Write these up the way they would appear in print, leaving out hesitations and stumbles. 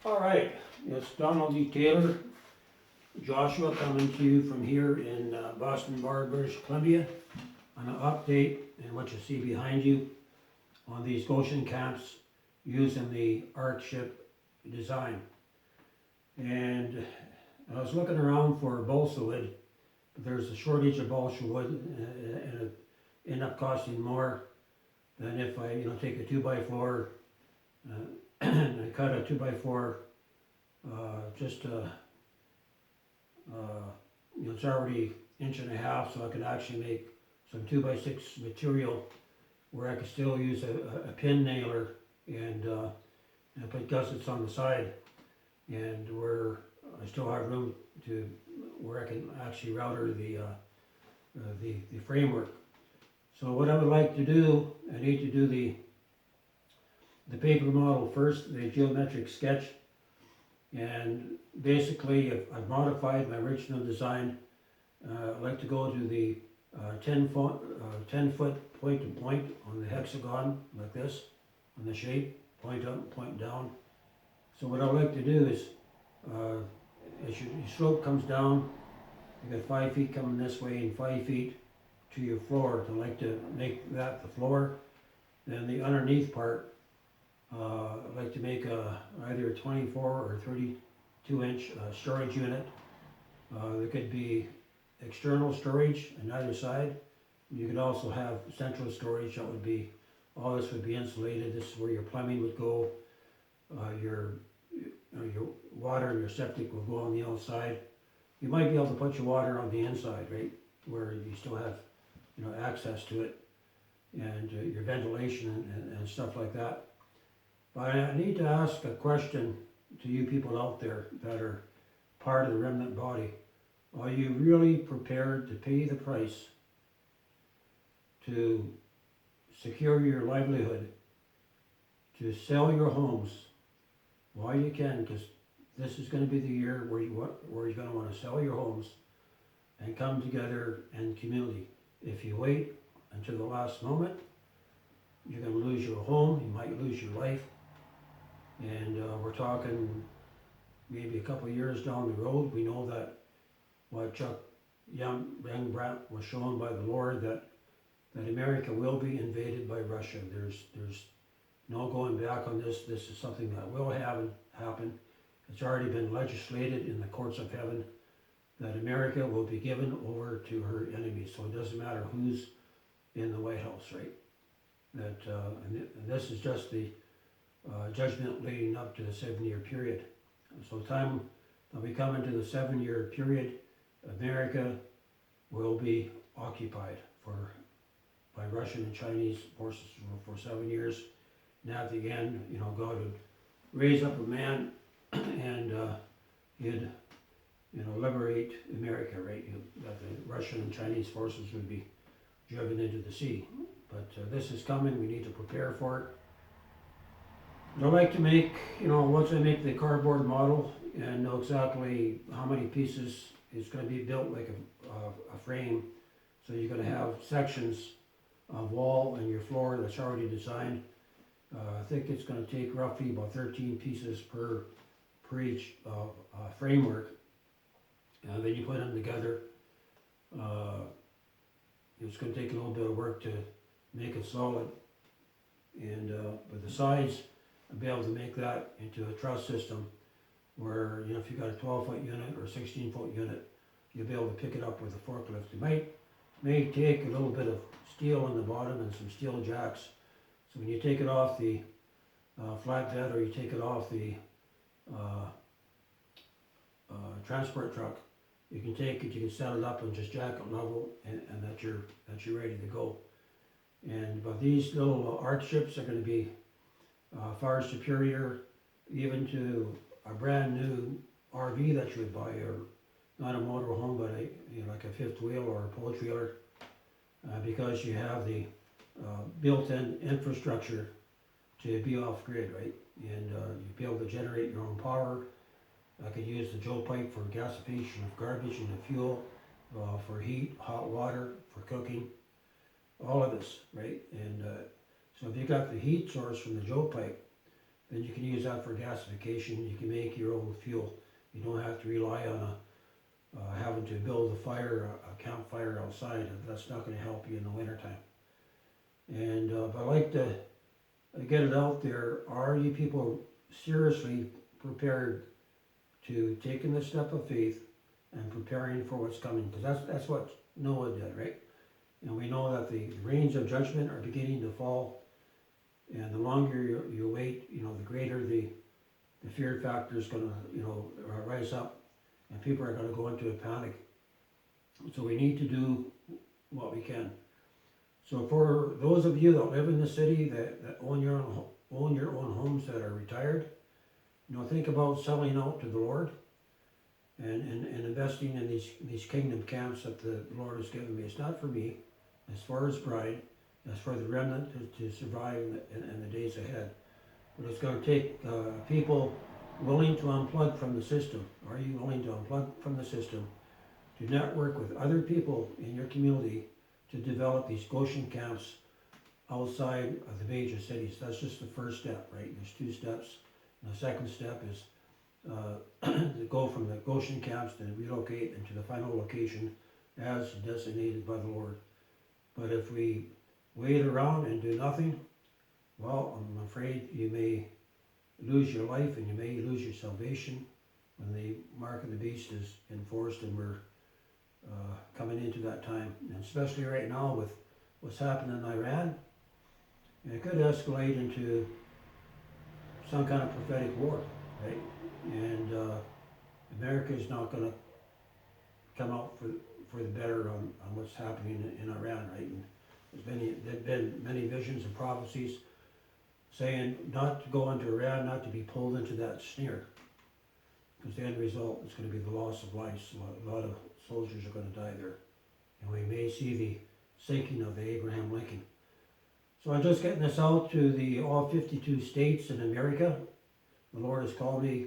All right, it's Donald E. Taylor, Joshua, coming to you from here in Boston Bar, British Columbia, on an update and what you see behind you on these Goshen camps using the ARKSHIP design. And I was looking around for balsa wood, but there's a shortage of balsa wood, and it ended up costing more than if I, take a 2x4 and I cut a 2x4 just it's already inch and a half, so I could actually make some 2x6 material where I could still use a pin nailer and put gussets on the side, and where I still have room to where I can actually router the framework. So what I would like to do, I need to do the paper model first, the geometric sketch, and basically I've modified my original design. I'd like to go to the 10 foot point to point on the hexagon like this, on the shape, point up, point down. So what I'd like to do is, as your slope comes down, you got 5 feet coming this way and 5 feet to your floor. I'd like to make that the floor. Then the underneath part, I'd like to make either a 24 or 32 inch storage unit. There could be external storage on either side. You could also have central storage. That would be, all this would be insulated. This is where your plumbing would go. Your water and your septic will go on the outside. You might be able to put your water on the inside, right, where you still have, access to it, and your ventilation and stuff like that. But I need to ask a question to you people out there that are part of the remnant body. Are you really prepared to pay the price to secure your livelihood, to sell your homes while you can? Because this is going to be the year where you're going to want to sell your homes and come together in community. If you wait until the last moment, you're going to lose your home, you might lose your life. And we're talking maybe a couple of years down the road. We know that what Chuck Young-Brandt was shown by the Lord, that America will be invaded by Russia. There's no going back on this. This is something that will happen. It's already been legislated in the courts of heaven that America will be given over to her enemies. So it doesn't matter who's in the White House, right? That and this is just the judgment leading up to the 7-year period. So time that we come into the 7-year period, America will be occupied by Russian and Chinese forces for 7 years. And at the end, God would raise up a man and he'd liberate America, right? That the Russian and Chinese forces would be driven into the sea. But this is coming. We need to prepare for it. I like to make, once I make the cardboard model and know exactly how many pieces it's going to be built like a frame. So you're going to have sections of wall and your floor that's already designed. I think it's going to take roughly about 13 pieces per each framework. Then you put them together. It's going to take a little bit of work to make it solid. And with the size, I'll be able to make that into a truss system where, if you've got a 12-foot unit or a 16-foot unit, you'll be able to pick it up with a forklift. It may take a little bit of steel on the bottom and some steel jacks. So when you take it off the flatbed, or you take it off the transport truck, you can take it, you can set it up and just jack it level, and that you're ready to go. But these little ARKSHIPS are going to be far superior even to a brand new RV that you would buy, or not a motorhome, but like a fifth wheel or a pull trailer, because you have the built-in infrastructure to be off grid, right? And you'll be able to generate your own power. I could use the Joe pipe for gasification of garbage and the fuel, for heat, hot water, for cooking, all of this, right? And so if you got the heat source from the Joe pipe, then you can use that for gasification. You can make your own fuel. You don't have to rely on having to build a campfire outside. That's not going to help you in the wintertime. And but I like to get it out there. Are you people seriously prepared to taking the step of faith and preparing for what's coming? Because that's what Noah did, right? And we know that the rains of judgment are beginning to fall, and the longer you wait, the greater the fear factor is going to, rise up, and people are going to go into a panic. So we need to do what we can. So for those of you that live in the city that own your own homes that are retired, think about selling out to the Lord and investing in these kingdom camps that the Lord has given me. It's not for me, it's for His bride, it's for the remnant to survive in the days ahead. But it's going to take people willing to unplug from the system. Are you willing to unplug from the system, to network with other people in your community to develop these Goshen camps outside of the major cities? That's just the first step, right? There's 2 steps. And the second step is to go from the Goshen camps to relocate into the final location as designated by the Lord. But if we wait around and do nothing, well, I'm afraid you may lose your life and you may lose your salvation when the mark of the beast is enforced, and we're coming into that time. And especially right now with what's happening in Iran, it could escalate into some kind of prophetic war, right? And America is not going to come out for the better on what's happening in Iran, right? And there've been many visions and prophecies saying not to go into Iran, not to be pulled into that snare, because the end result is going to be the loss of life. So a lot of soldiers are going to die there, and we may see the sinking of the Abraham Lincoln. So I'm just getting this out to all 52 states in America. The Lord has called me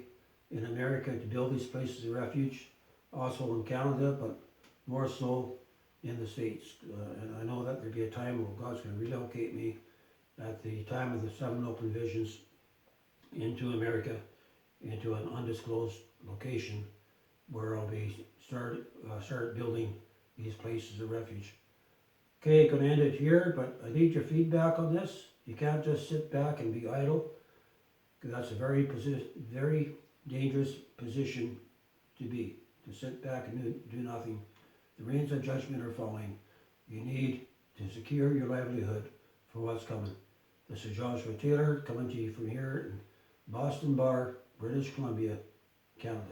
in America to build these places of refuge, also in Canada, but more so in the States. And I know that there'll be a time where God's going to relocate me at the time of the 7 open visions into America, into an undisclosed location where I'll be start building these places of refuge. Okay, going to end it here, but I need your feedback on this. You can't just sit back and be idle, because that's a very dangerous position to be, to sit back and do nothing. The rains of judgment are falling. You need to secure your livelihood for what's coming. This is Joshua Taylor coming to you from here in Boston Bar, British Columbia, Canada.